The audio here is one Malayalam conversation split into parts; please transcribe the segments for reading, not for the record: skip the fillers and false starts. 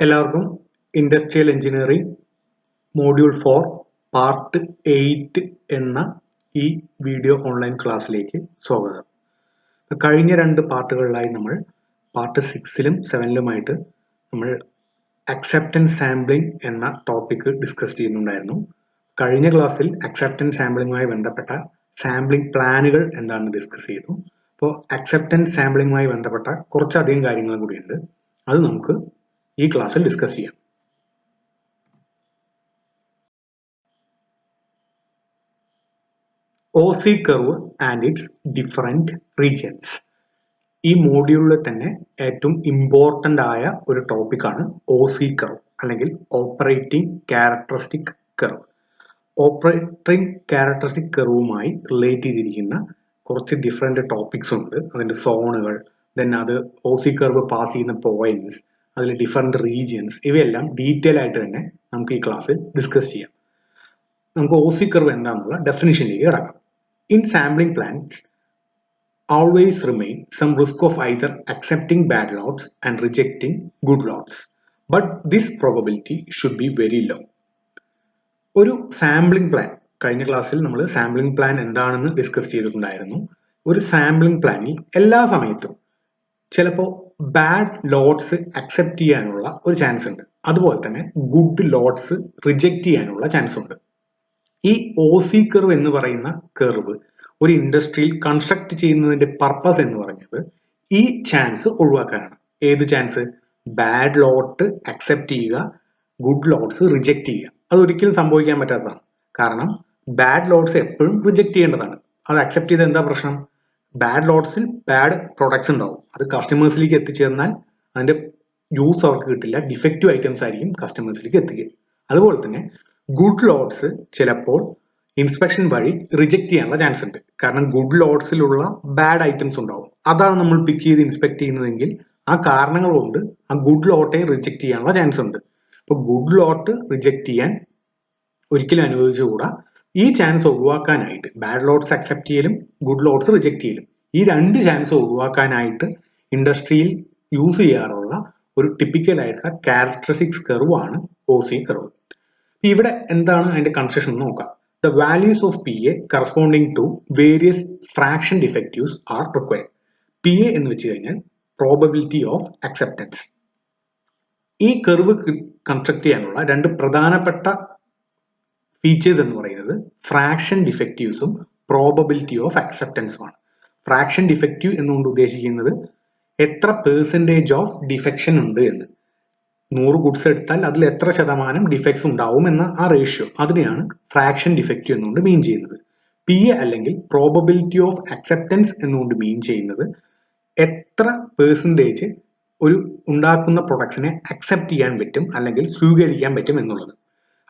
എല്ലാവർക്കും ഇൻഡസ്ട്രിയൽ എഞ്ചിനീയറിംഗ് മോഡ്യൂൾ 4 പാർട്ട് 8 എന്ന ഈ വീഡിയോ ഓൺലൈൻ ക്ലാസ്സിലേക്ക് സ്വാഗതം. കഴിഞ്ഞ രണ്ട് പാർട്ടുകളിലായി നമ്മൾ പാർട്ട് 6ലും 7ലുമായിട്ട് നമ്മൾ അക്സെപ്റ്റൻസ് സാമ്പിളിംഗ് എന്ന ടോപ്പിക് ഡിസ്കസ് ചെയ്യുന്നുണ്ടായിരുന്നു. കഴിഞ്ഞ ക്ലാസ്സിൽ അക്സെപ്റ്റൻസ് സാമ്പിളിങ്ങുമായി ബന്ധപ്പെട്ട സാമ്പിളിംഗ് പ്ലാനുകൾ എന്താണെന്ന് ഡിസ്കസ് ചെയ്തു. അപ്പോൾ അക്സെപ്റ്റൻസ് സാമ്പിളിങ്ങുമായി ബന്ധപ്പെട്ട കുറച്ചധികം കാര്യങ്ങൾ കൂടിയുണ്ട്. അത് നമുക്ക് ഈ ക്ലാസ്സിൽ ഡിസ്കസ് ചെയ്യാം. OC curve and its different regions. ഈ മോഡ്യൂളിൽ തന്നെ ഏറ്റവും ഇമ്പോർട്ടൻ്റ് ആയ ഒരു ടോപ്പിക്കാണ് OC കർവ് അല്ലെങ്കിൽ operating characteristic curve. Operating characteristic കർവുമായി റിലേറ്റ് ചെയ്തിരിക്കുന്ന കുറച്ച് ഡിഫറെന്റ് ടോപ്പിക്സ് ഉണ്ട്. അതിൻ്റെ സോണുകൾ, ദെൻ അത് OC കർവ് പാസ് ചെയ്യുന്ന പോയിന്റ്സ്, അതിൽ ഡിഫറെന്റ് റീജിയൻസ്, ഇവയെല്ലാം ഡീറ്റെയിൽ ആയിട്ട് തന്നെ നമുക്ക് ഈ ക്ലാസ്സിൽ ഡിസ്കസ് ചെയ്യാം. നമുക്ക് OC കർവ് എന്താണെന്നുള്ള ഡെഫിനിഷനിലേക്ക് കിടക്കാം. In sampling plans always remain some risk of either accepting bad lots and rejecting good lots, but this probability should be very low. ഒരു സാമ്പിളിംഗ് പ്ലാൻ, കഴിഞ്ഞ ക്ലാസ്സിൽ നമ്മൾ സാമ്പിളിംഗ് പ്ലാൻ എന്താണെന്ന് ഡിസ്കസ് ചെയ്തിട്ടുണ്ടായിരുന്നു. ഒരു സാമ്പിളിംഗ് പ്ലാനിൽ എല്ലാ സമയത്തും ചിലപ്പോൾ ബാഡ് ലോട്ട്സ് അക്സെപ്റ്റ് ചെയ്യാനുള്ള ഒരു ചാൻസ് ഉണ്ട്, അതുപോലെ തന്നെ ഗുഡ് ലോട്ട്സ് റിജക്റ്റ് ചെയ്യാനുള്ള ചാൻസ് ഉണ്ട്. ഈ OC കർവ് എന്ന് പറയുന്ന കർവ് ഒരു ഇൻഡസ്ട്രിയിൽ കൺസ്ട്രക്ട് ചെയ്യുന്നതിന്റെ പർപ്പസ് എന്ന് പറഞ്ഞത് ഈ ചാൻസ് ഒഴിവാക്കാനാണ്. ഏത് ചാൻസ്? ബാഡ് ലോട്ട് അക്സെപ്റ്റ് ചെയ്യുക, ഗുഡ് ലോട്ട്സ് റിജക്റ്റ് ചെയ്യുക. അത് ഒരിക്കലും സംഭവിക്കാൻ പറ്റാത്തതാണ്. കാരണം ബാഡ് ലോട്ട്സ് എപ്പോഴും റിജക്റ്റ് ചെയ്യേണ്ടതാണ്. അത് അക്സെപ്റ്റ് ചെയ്ത് എന്താ പ്രശ്നം? ബാഡ് ലോട്ട്സിൽ ബാഡ് പ്രൊഡക്ട്സ് ഉണ്ടാവും. അത് കസ്റ്റമേഴ്സിലേക്ക് എത്തിച്ചേർന്നാൽ അതിന്റെ യൂസ് അവർക്ക് കിട്ടില്ല, ഡിഫക്റ്റീവ് ഐറ്റംസ് ആയിരിക്കും കസ്റ്റമേഴ്സിലേക്ക് എത്തിക്കുക. അതുപോലെ തന്നെ ഗുഡ് ലോട്ട്സ് ചിലപ്പോൾ ഇൻസ്പെക്ഷൻ വഴി റിജക്ട് ചെയ്യാനുള്ള ചാൻസ് ഉണ്ട്. കാരണം ഗുഡ് ലോട്ട്സിലുള്ള ബാഡ് ഐറ്റംസ് ഉണ്ടാവും. അതാണ് നമ്മൾ പിക്ക് ചെയ്ത് ഇൻസ്പെക്ട് ചെയ്യുന്നതെങ്കിൽ ആ കാരണങ്ങൾ കൊണ്ട് ആ ഗുഡ് ലോട്ടെ റിജക്ട് ചെയ്യാനുള്ള ചാൻസ് ഉണ്ട്. അപ്പോൾ ഗുഡ് ലോട്ട് റിജക്ട് ചെയ്യാൻ ഒരിക്കലും അനുവദിച്ചുകൂടാ. ഈ ചാൻസ് ഒഴിവാക്കാനായിട്ട് ബാഡ് ലോട്ട്സ് അക്സെപ്റ്റ് ചെയ്യലും ഗുഡ് ലോട്ട്സ് റിജക്ട് ചെയ്യലും, ഈ രണ്ട് ചാൻസ് ഒഴിവാക്കാനായിട്ട് ഇൻഡസ്ട്രിയിൽ യൂസ് ചെയ്യാറുള്ള ഒരു ടിപ്പിക്കൽ ആയിട്ടുള്ള ക്യാരക്ടറിസ്റ്റിക്സ് കർവ് ആണ് OC കർവ്. ഇവിടെ എന്താണ് അതിന്റെ കൺസെഷൻ എന്ന് നോക്കാം. The values of PA corresponding to various fraction defectives are required. PA എന്ന് വെച്ച് കഴിഞ്ഞാൽ probability of acceptance. ഈ കർവ് കൺസ്ട്രക്ട് ചെയ്യാനുള്ള രണ്ട് പ്രധാനപ്പെട്ട ഫീച്ചേഴ്സ് എന്ന് പറയുന്നത് ഫ്രാക്ഷൻ ഡിഫക്റ്റീവ്സും പ്രോബബിലിറ്റി ഓഫ് അക്സെപ്റ്റൻസുമാണ്. ഫ്രാക്ഷൻ ഡിഫക്റ്റീവ് എന്നുകൊണ്ട് ഉദ്ദേശിക്കുന്നത് എത്ര പെർസെൻറ്റേജ് ഓഫ് ഡിഫെക്ഷൻ ഉണ്ട് എന്ന്. 100 ഗുഡ്സ് എടുത്താൽ അതിൽ എത്ര ശതമാനം ഡിഫെക്ട്സ് ഉണ്ടാവും എന്ന ആ റേഷ്യോ, അതിനെയാണ് ഫ്രാക്ഷൻ ഡിഫക്റ്റീവ് എന്നുകൊണ്ട് മീൻ ചെയ്യുന്നത്. PA അല്ലെങ്കിൽ പ്രോബബിലിറ്റി ഓഫ് അക്സെപ്റ്റൻസ് എന്നുകൊണ്ട് മീൻ ചെയ്യുന്നത് എത്ര പെർസെൻറ്റേജ് ഒരു ഉണ്ടാക്കുന്ന പ്രൊഡക്ട്സിനെ അക്സെപ്റ്റ് ചെയ്യാൻ പറ്റും അല്ലെങ്കിൽ സ്വീകരിക്കാൻ പറ്റും എന്നുള്ളത്.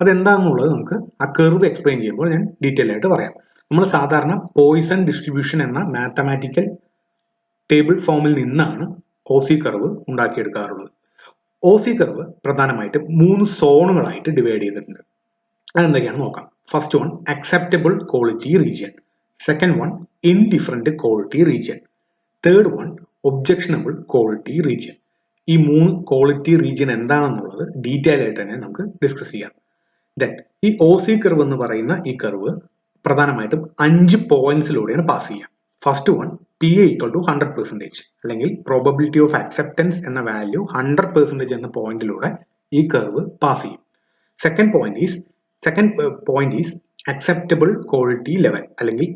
അതെന്താണെന്നുള്ളത് നമുക്ക് ആ കർവ് എക്സ്പ്ലെയിൻ ചെയ്യുമ്പോൾ ഞാൻ ഡീറ്റെയിൽ ആയിട്ട് പറയാം. നമ്മൾ സാധാരണ പോയിസൺ ഡിസ്ട്രിബ്യൂഷൻ എന്ന മാത്തമാറ്റിക്കൽ ടേബിൾ ഫോമിൽ നിന്നാണ് OC കർവ് ഉണ്ടാക്കിയെടുക്കാറുള്ളത്. OC കർവ് പ്രധാനമായിട്ട് 3 സോണുകളായിട്ട് ഡിവൈഡ് ചെയ്തിട്ടുണ്ട്. അതെന്തൊക്കെയാണെന്ന് നോക്കാം. First one acceptable quality region, second one indifferent quality region, third one objectionable quality region. ഈ 3 ക്വാളിറ്റി റീജിയൻ എന്താണെന്നുള്ളത് ഡീറ്റെയിൽ ആയിട്ട് തന്നെ നമുക്ക് ഡിസ്കസ് ചെയ്യാം. ദെൻ ഈ OC കർവ് എന്ന് പറയുന്ന ഈ കർവ് പ്രധാനമായിട്ടും 5 പോയിന്റ്സിലൂടെയാണ് പാസ് ചെയ്യുക. First one PA equal to 100% അല്ലെങ്കിൽ പ്രോബബിലിറ്റി ഓഫ് അക്സെപ്റ്റൻസ് എന്ന വാല്യൂ 100% എന്ന പോയിന്റിലൂടെ ഈ കർവ് പാസ് ചെയ്യും. Second point is acceptable quality level അല്ലെങ്കിൽ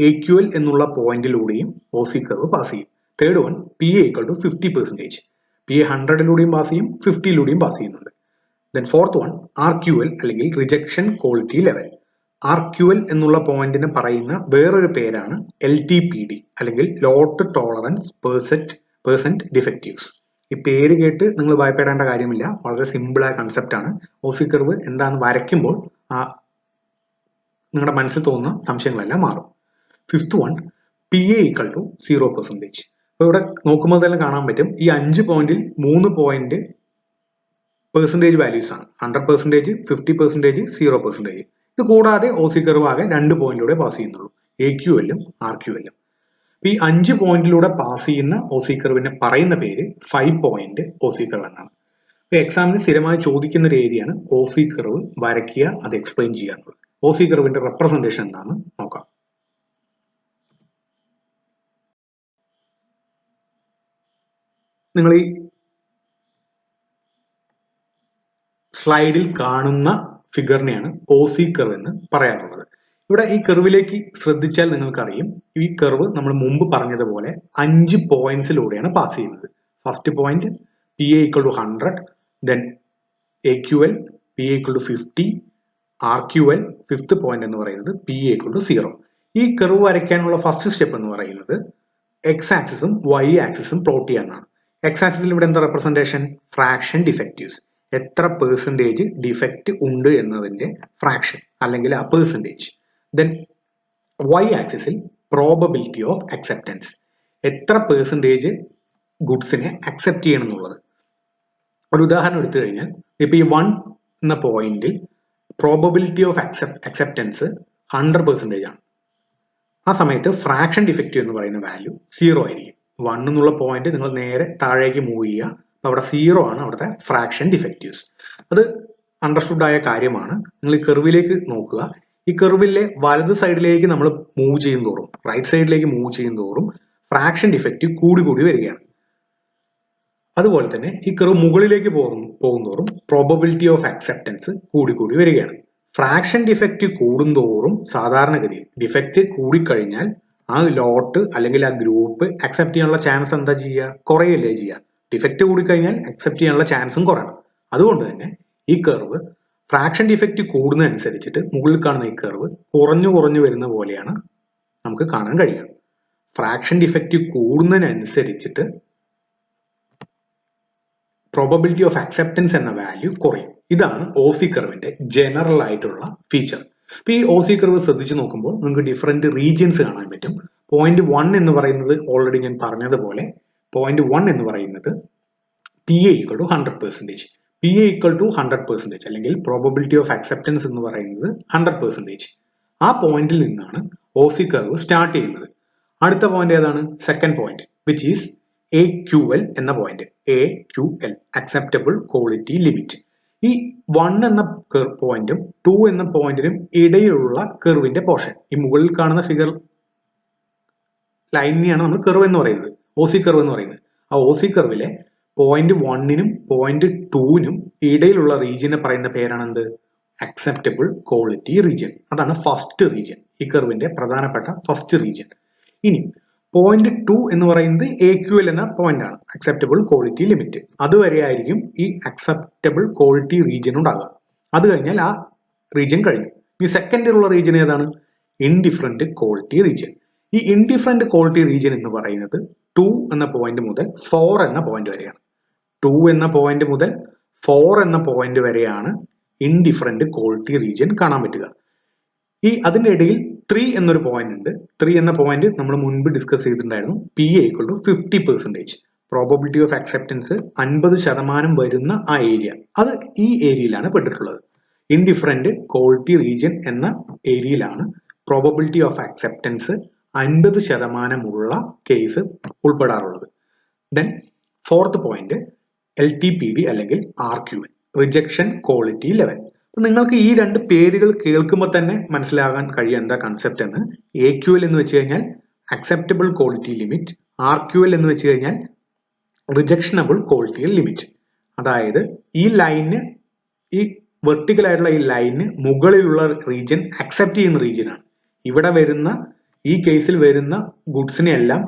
AQL എന്നുള്ള പോയിന്റിലൂടെയും OC കർവ് പാസ് ചെയ്യും. Third one PA equal to 50%. PA 100ലൂടെയും പാസ് ചെയ്യും, 50ലൂടെയും പാസ് ചെയ്യുന്നുണ്ട്. ദെൻ ഫോർത്ത് വൺ RQL അല്ലെങ്കിൽ റിജക്ഷൻ ക്വാളിറ്റി ലെവൽ. RQL എന്നുള്ള പോയിന്റിന് പറയുന്ന വേറൊരു പേരാണ് LTPD അല്ലെങ്കിൽ ലോട്ട് ടോളറൻസ് പെർസെന്റ് ഡിഫക്റ്റീവ്സ്. ഈ പേര് കേട്ട് നിങ്ങൾ ഭയപ്പെടേണ്ട കാര്യമില്ല, വളരെ സിമ്പിൾ ആയ കൺസെപ്റ്റ് ആണ്. OC കർവ് എന്താണെന്ന് വരയ്ക്കുമ്പോൾ നിങ്ങളുടെ മനസ്സിൽ തോന്നുന്ന സംശയങ്ങളെല്ലാം മാറും. Fifth one PA equal to 0%. അപ്പോൾ ഇവിടെ നോക്കുമ്പോൾ തന്നെ കാണാൻ പറ്റും ഈ 5 പോയിന്റിൽ 3 പോയിന്റ് പെർസെൻറ്റേജ് വാല്യൂസ് ആണ്. 100%, 50%, 0%. ഇത് കൂടാതെ OC കർവ് ആകെ 2 പോയിന്റിലൂടെ പാസ് ചെയ്യുന്നുള്ളൂ, AQLും RQLും. ഈ 5 പോയിന്റിലൂടെ പാസ് ചെയ്യുന്ന OC കർവിനെ പറയുന്ന പേര് 5 പോയിന്റ് OC കർവ് എന്നാണ്. ഇപ്പോൾ എക്സാമിന് സ്ഥിരമായി ചോദിക്കുന്ന ഒരു ഏരിയയാണ് OC കർവ് വരയ്ക്കുക, അത് എക്സ്പ്ലെയിൻ ചെയ്യുക എന്നുള്ളത്. OC കർവിന്റെ റെപ്രസെന്റേഷൻ എന്താണെന്ന് നോക്കാം. നിങ്ങൾ ഈ സ്ലൈഡിൽ കാണുന്ന ഫിഗറിനെയാണ് OC കർവ് എന്ന് പറയാറുള്ളത്. ഇവിടെ ഈ കർവിലേക്ക് ശ്രദ്ധിച്ചാൽ നിങ്ങൾക്കറിയും, ഈ കർവ് നമ്മൾ മുമ്പ് പറഞ്ഞതുപോലെ 5 പോയിന്റ്സിലൂടെയാണ് പാസ് ചെയ്യുന്നത്. First point PA = 100, then AQL PA = 50, RQL fifth point എന്ന് പറയുന്നത് PA = 0. ഈ കർവ് വരയ്ക്കാനുള്ള ഫസ്റ്റ് സ്റ്റെപ്പ് എന്ന് പറയുന്നത് എക്സ് ആക്സിസും Y ആക്സിസും പ്ലോട്ട് ചെയ്യാനാണ്. എക്സ് ആക്സിസിൽ ഇവിടെ എന്താ റെപ്രസെന്റേഷൻ? ഫ്രാക്ഷൻ ഡിഫക്റ്റീവ്സ്, എത്ര പെർസെന്റേജ് ഡിഫക്റ്റ് ഉണ്ട് എന്നതിന്റെ ഫ്രാക്ഷൻ അല്ലെങ്കിൽ ആ പെർസെന്റേജ്. ദെൻ Y ആക്സിസിൽ പ്രോബബിലിറ്റി ഓഫ് അക്സെപ്റ്റൻസ്, എത്ര പെർസെന്റേജ് ഗുഡ്സിനെ അക്സെപ്റ്റ് ചെയ്യണം എന്നുള്ളത്. ഒരു ഉദാഹരണം എടുത്തു കഴിഞ്ഞാൽ ഇപ്പൊ ഈ 1 എന്ന പോയിന്റിൽ പ്രോബബിലിറ്റി ഓഫ് അക്സെപ്റ്റൻസ് 100% ആണ്. ആ സമയത്ത് ഫ്രാക്ഷൻ ഡിഫക്റ്റീവ് എന്ന് പറയുന്ന വാല്യൂ 0 ആയിരിക്കും. 1 എന്നുള്ള പോയിന്റ് നിങ്ങൾ നേരെ താഴേക്ക് മൂവ് ചെയ്യുക, അപ്പൊ അവിടെ 0 ആണ് അവിടുത്തെ ഫ്രാക്ഷൻ ഡിഫക്റ്റീവ്സ്. അത് അണ്ടർസ്റ്റുഡ് ആയ കാര്യമാണ്. നിങ്ങൾ ഈ കർവിലേക്ക് നോക്കുക. ഈ കർവിലെ വലത് സൈഡിലേക്ക് നമ്മൾ മൂവ് ചെയ്യും തോറും, റൈറ്റ് സൈഡിലേക്ക് മൂവ് ചെയ്യും തോറും ഫ്രാക്ഷൻ ഡിഫക്റ്റീവ് കൂടി കൂടി വരികയാണ്. അതുപോലെ തന്നെ ഈ കർവ് മുകളിലേക്ക് പോകുന്തോറും പ്രോബബിലിറ്റി ഓഫ് അക്സെപ്റ്റൻസ് കൂടി കൂടി വരികയാണ്. ഫ്രാക്ഷൻ ഡിഫക്റ്റ് കൂടുന്തോറും സാധാരണഗതിയിൽ ഡിഫക്റ്റ് കൂടിക്കഴിഞ്ഞാൽ ആ ലോട്ട് അല്ലെങ്കിൽ ആ ഗ്രൂപ്പ് അക്സെപ്റ്റ് ചെയ്യാനുള്ള ചാൻസ് എന്താ ചെയ്യുക? കുറയല്ലേ ചെയ്യുക. ഡിഫക്റ്റ് കൂടിക്കഴിഞ്ഞാൽ അക്സെപ്റ്റ് ചെയ്യാനുള്ള ചാൻസും കുറയണം. അതുകൊണ്ട് തന്നെ ഈ കർവ് ഫ്രാക്ഷൻ ഡിഫക്റ്റ് കൂടുന്നതനുസരിച്ചിട്ട് മുകളിൽ കാണുന്ന ഈ കർവ് കുറഞ്ഞു കുറഞ്ഞു വരുന്ന പോലെയാണ് നമുക്ക് കാണാൻ കഴിയുക. ഫ്രാക്ഷൻ ഡിഫക്റ്റ് കൂടുന്നതിനനുസരിച്ചിട്ട് പ്രോബബിലിറ്റി ഓഫ് അക്സെപ്റ്റൻസ് എന്ന വാല്യൂ കുറയും. ഇതാണ് OC കർവിന്റെ ജനറൽ ആയിട്ടുള്ള ഫീച്ചർ. അപ്പൊ ഈ OC കർവ് ശ്രദ്ധിച്ചു നോക്കുമ്പോൾ നിങ്ങൾക്ക് ഡിഫറെന്റ് റീജിയൻസ് കാണാൻ പറ്റും. പോയിന്റ് 1 എന്ന് പറയുന്നത് ഓൾറെഡി ഞാൻ പറഞ്ഞതുപോലെ പോയിന്റ് 1 എന്ന് പറയുന്നത് PA = 100%. PA = 100% അല്ലെങ്കിൽ പ്രോബബിലിറ്റി ഓഫ് അക്സെപ്റ്റൻസ് എന്ന് പറയുന്നത് 100%. ആ പോയിന്റിൽ നിന്നാണ് OC കർവ് സ്റ്റാർട്ട് ചെയ്യുന്നത്. അടുത്ത പോയിന്റ് ഏതാണ്? Second point, which is AQL എന്ന point. AQL acceptable quality limit. ഈ 1 എന്ന പോയിന്റും 2 എന്ന പോയിന്റിനും ഇടയിലുള്ള കർവിന്റെ പോർഷൻ, ഈ മുകളിൽ കാണുന്ന ഫിഗർ ലൈനിനെയാണ് നമ്മൾ കർവ് എന്ന് പറയുന്നത്, OC കർവ് എന്ന് പറയുന്നത്. ആ OC കർവിലെ പോയിന്റ് 1നും പോയിന്റ് 2നും ഇടയിലുള്ള റീജിയനെ പറയുന്ന പേരാണ് എന്ത്? Acceptable quality region. അതാണ് ഫസ്റ്റ് റീജിയൻ, ഈ കർവിന്റെ പ്രധാനപ്പെട്ട ഫസ്റ്റ് റീജിയൻ. ഇനി പോയിന്റ് 2 എന്ന് പറയുന്നത് AQL എന്ന പോയിന്റ് ആണ്, അക്സെപ്റ്റബിൾ ക്വാളിറ്റി ലിമിറ്റ്. അതുവരെ ആയിരിക്കും ഈ അക്സെപ്റ്റബിൾ ക്വാളിറ്റി റീജിയൻ ഉണ്ടാകുക. അത് കഴിഞ്ഞാൽ ആ റീജിയൻ കഴിഞ്ഞു. ഈ സെക്കൻഡിലുള്ള റീജിയൻ ഏതാണ്? Indifferent quality region. ഈ ഇൻഡിഫറന്റ് ക്വാളിറ്റി റീജിയൻ എന്ന് പറയുന്നത് 2 എന്ന പോയിന്റ് മുതൽ 4 എന്ന പോയിന്റ് വരെയാണ്. 2 എന്ന പോയിന്റ് മുതൽ 4 എന്ന പോയിന്റ് വരെയാണ് ഇൻഡിഫറന്റ് ക്വാളിറ്റി റീജിയൻ കാണാൻ പറ്റുക. ഈ അതിന്റെ ഇടയിൽ 3 എന്നൊരു പോയിന്റ് ഉണ്ട്. 3 എന്ന പോയിന്റ് നമ്മൾ മുൻപ് ഡിസ്കസ് ചെയ്തിട്ടുണ്ടായിരുന്നു. PA = 50%. പ്രോബബിലിറ്റി ഓഫ് അക്സെപ്റ്റൻസ് 50% വരുന്ന ആ ഏരിയ, അത് ഈ ഏരിയയിലാണ് പെട്ടിട്ടുള്ളത്. ഇൻഡിഫറന്റ് ക്വാളിറ്റി റീജിയൻ എന്ന ഏരിയയിലാണ് പ്രോബബിലിറ്റി ഓഫ് അക്സെപ്റ്റൻസ് 50% ഉള്ള കേസ് ഉൾപ്പെടാറുള്ളത്. ദെൻ ഫോർത്ത് പോയിന്റ് LTPD അല്ലെങ്കിൽ RQL, റിജക്ഷൻ ക്വാളിറ്റി ലെവൽ. നിങ്ങൾക്ക് ഈ രണ്ട് പേരുകൾ കേൾക്കുമ്പോൾ തന്നെ മനസ്സിലാകാൻ കഴിയും എന്താ കൺസെപ്റ്റ് എന്ന്. AQL എന്ന് വെച്ച് കഴിഞ്ഞാൽ അക്സെപ്റ്റബിൾ ക്വാളിറ്റി ലിമിറ്റ്, RQL എന്ന് വെച്ച് കഴിഞ്ഞാൽ റിജക്ഷനബിൾ ക്വാളിറ്റി ലിമിറ്റ്. അതായത് ഈ ലൈന്, ഈ വെർട്ടിക്കൽ ആയിട്ടുള്ള ഈ ലൈന് മുകളിലുള്ള റീജിയൻ അക്സെപ്റ്റ് ചെയ്യുന്ന റീജിയൻ ആണ്. ഇവിടെ വരുന്ന, ഈ കേസിൽ വരുന്ന ഗുഡ്സിനെ എല്ലാം